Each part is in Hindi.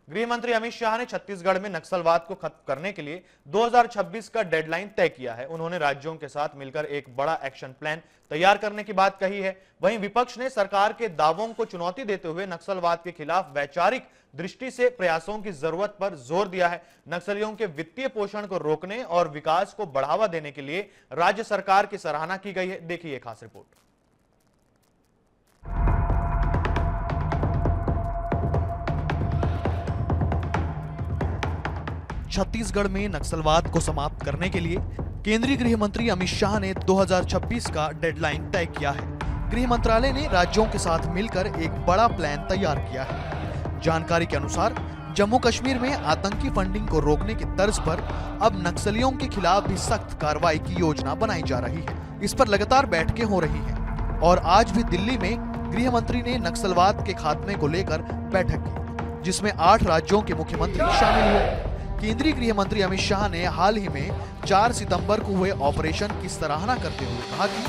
गृह मंत्री अमित शाह ने छत्तीसगढ़ में नक्सलवाद को खत्म करने के लिए 2026 का डेडलाइन तय किया है। उन्होंने राज्यों के साथ मिलकर एक बड़ा एक्शन प्लान तैयार करने की बात कही है। वहीं विपक्ष ने सरकार के दावों को चुनौती देते हुए नक्सलवाद के खिलाफ वैचारिक दृष्टि से प्रयासों की जरूरत पर जोर दिया है। नक्सलियों के वित्तीय पोषण को रोकने और विकास को बढ़ावा देने के लिए राज्य सरकार की सराहना की गई है। देखिए एक खास रिपोर्ट। छत्तीसगढ़ में नक्सलवाद को समाप्त करने के लिए केंद्रीय गृह मंत्री अमित शाह ने 2026 का डेडलाइन तय किया है। गृह मंत्रालय ने राज्यों के साथ मिलकर एक बड़ा प्लान तैयार किया है। जानकारी के अनुसार जम्मू कश्मीर में आतंकी फंडिंग को रोकने की तर्ज पर अब नक्सलियों के खिलाफ भी सख्त कार्रवाई की योजना बनाई जा रही है। इस पर लगातार बैठकें हो रही हैं और आज भी दिल्ली में गृह मंत्री ने नक्सलवाद के खात्मे को लेकर बैठक की, जिसमें 8 राज्यों के मुख्यमंत्री शामिल हुए। केंद्रीय गृह मंत्री अमित शाह ने हाल ही में 4 सितंबर को हुए ऑपरेशन की सराहना करते हुए कहा कि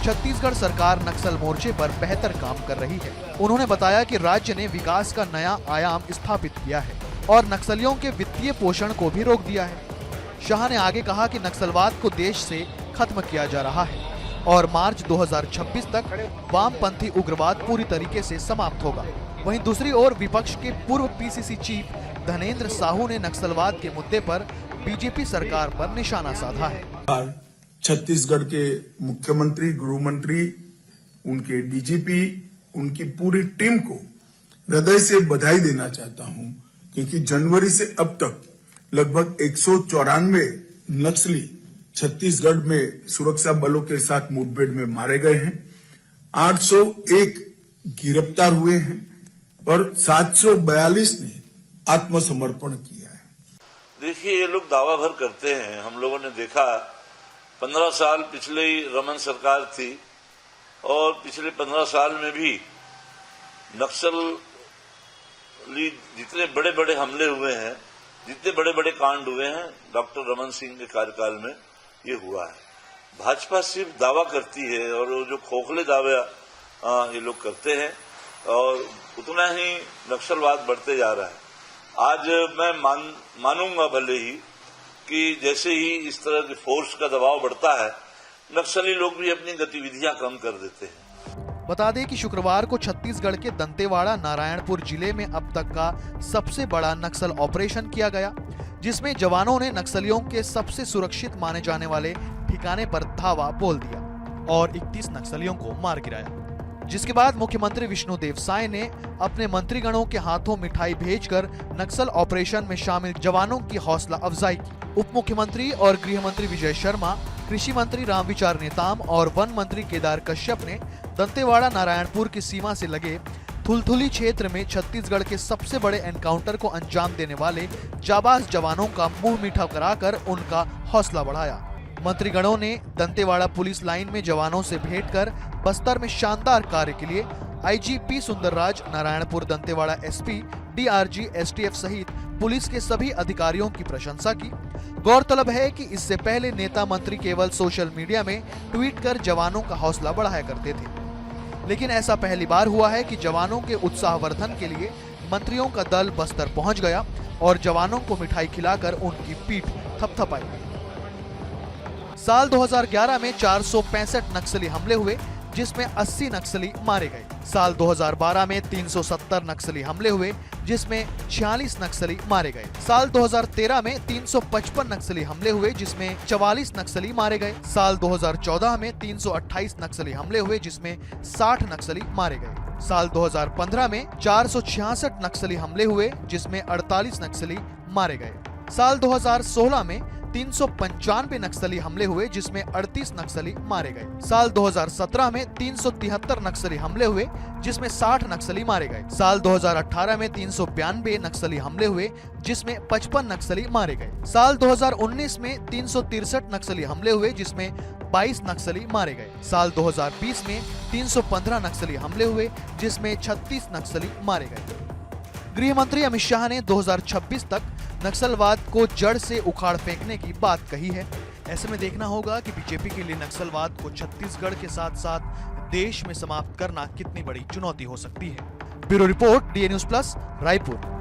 छत्तीसगढ़ सरकार नक्सल मोर्चे पर बेहतर काम कर रही है। उन्होंने बताया कि राज्य ने विकास का नया आयाम स्थापित किया है और नक्सलियों के वित्तीय पोषण को भी रोक दिया है। शाह ने आगे कहा कि नक्सलवाद को देश से खत्म किया जा रहा है और मार्च 2026 तक वामपंथी उग्रवाद पूरी तरीके से समाप्त होगा। वहीं दूसरी ओर विपक्ष के पूर्व पीसीसी चीफ धनेंद्र साहू ने नक्सलवाद के मुद्दे पर बीजेपी सरकार पर निशाना साधा है। छत्तीसगढ़ के मुख्यमंत्री, गृह मंत्री, उनके डीजीपी, उनकी पूरी टीम को हृदय से बधाई देना चाहता हूं, क्योंकि जनवरी से अब तक लगभग 194 नक्सली छत्तीसगढ़ में सुरक्षा बलों के साथ मुठभेड़ में मारे गए हैं, 801 गिरफ्तार हुए हैं और 742 ने आत्मसमर्पण किया है। देखिए, ये लोग दावा भर करते हैं। हम लोगों ने देखा 15 साल पिछले ही रमन सरकार थी और पिछले 15 साल में भी नक्सली जितने बड़े बड़े हमले हुए हैं, जितने बड़े बड़े कांड हुए हैं, डॉक्टर रमन सिंह के कार्यकाल में ये हुआ है। भाजपा सिर्फ दावा करती है और वो जो खोखले दावे ये लोग करते हैं और उतना ही नक्सलवाद बढ़ते जा रहा है। आज मैं मानूंगा भले ही कि जैसे ही इस तरह के फोर्स का दबाव बढ़ता है, नक्सली लोग भी अपनी गतिविधियां कम कर देते हैं। बता दें कि शुक्रवार को छत्तीसगढ़ के दंतेवाड़ा नारायणपुर जिले में अब तक का सबसे बड़ा नक्सल ऑपरेशन किया गया, जिसमें जवानों ने नक्सलियों के सबसे सुरक्षित माने जाने वाले ठिकाने पर धावा बोल दिया और 31 नक्सलियों को मार गिराया। जिसके बाद मुख्यमंत्री विष्णुदेव साय ने अपने मंत्रीगणों के हाथों मिठाई भेजकर नक्सल ऑपरेशन में शामिल जवानों की हौसला अफजाई की। उप मुख्यमंत्री और गृह मंत्री विजय शर्मा, कृषि मंत्री रामविचार नेताम और वन मंत्री केदार कश्यप ने दंतेवाड़ा नारायणपुर की सीमा से लगे थुलथुली क्षेत्र में छत्तीसगढ़ के सबसे बड़े एनकाउंटर को अंजाम देने वाले जाबाज जवानों का मुंह मीठा कराकर उनका हौसला बढ़ाया। मंत्रीगणों ने दंतेवाड़ा पुलिस लाइन में जवानों से भेंट कर बस्तर में शानदार कार्य के लिए IGP Sundarraj, Narayanpur Dantewada SP, DRG, STF सहित पुलिस के सभी अधिकारियों की प्रशंसा की। गौरतलब है कि इससे पहले नेता मंत्री केवल सोशल मीडिया में ट्वीट कर जवानों का हौसला बढ़ाया करते थे, लेकिन ऐसा पहली बार हुआ है कि जवानों के उत्साहवर्धन के लिए मंत्रियों का दल बस्तर पहुंच गया और जवानों को मिठाई खिलाकर उनकी पीठ थपथपाई। साल 2011 में 465 नक्सली हमले हुए, जिसमें 80 नक्सली मारे गए। साल 2012 में 370 नक्सली हमले हुए, जिसमें 46 नक्सली मारे गए। साल 2013 में 355 नक्सली हमले हुए, जिसमें 44 नक्सली मारे गए। साल 2014 में 328 नक्सली हमले हुए, जिसमें 60 नक्सली मारे गए। साल 2015 में 466 नक्सली हमले हुए, जिसमें 48 नक्सली मारे गए। साल 2016 में 395 नक्सली हमले हुए, जिसमें 38 नक्सली मारे गए। साल 2017 में 373 नक्सली हमले हुए, जिसमें 60 नक्सली मारे गए। साल 2018 में 392 नक्सली हमले हुए, जिसमें 55 नक्सली मारे गए। साल 2019 में 363 नक्सली हमले हुए, जिसमें 22 नक्सली मारे गए। साल 2020 में 315 नक्सली हमले हुए, जिसमें 36 नक्सली मारे गए। गृह मंत्री अमित शाह ने 2026 तक नक्सलवाद को जड़ से उखाड़ फेंकने की बात कही है। ऐसे में देखना होगा कि बीजेपी के लिए नक्सलवाद को छत्तीसगढ़ के साथ साथ देश में समाप्त करना कितनी बड़ी चुनौती हो सकती है। Bureau report, DA news plus, Raipur.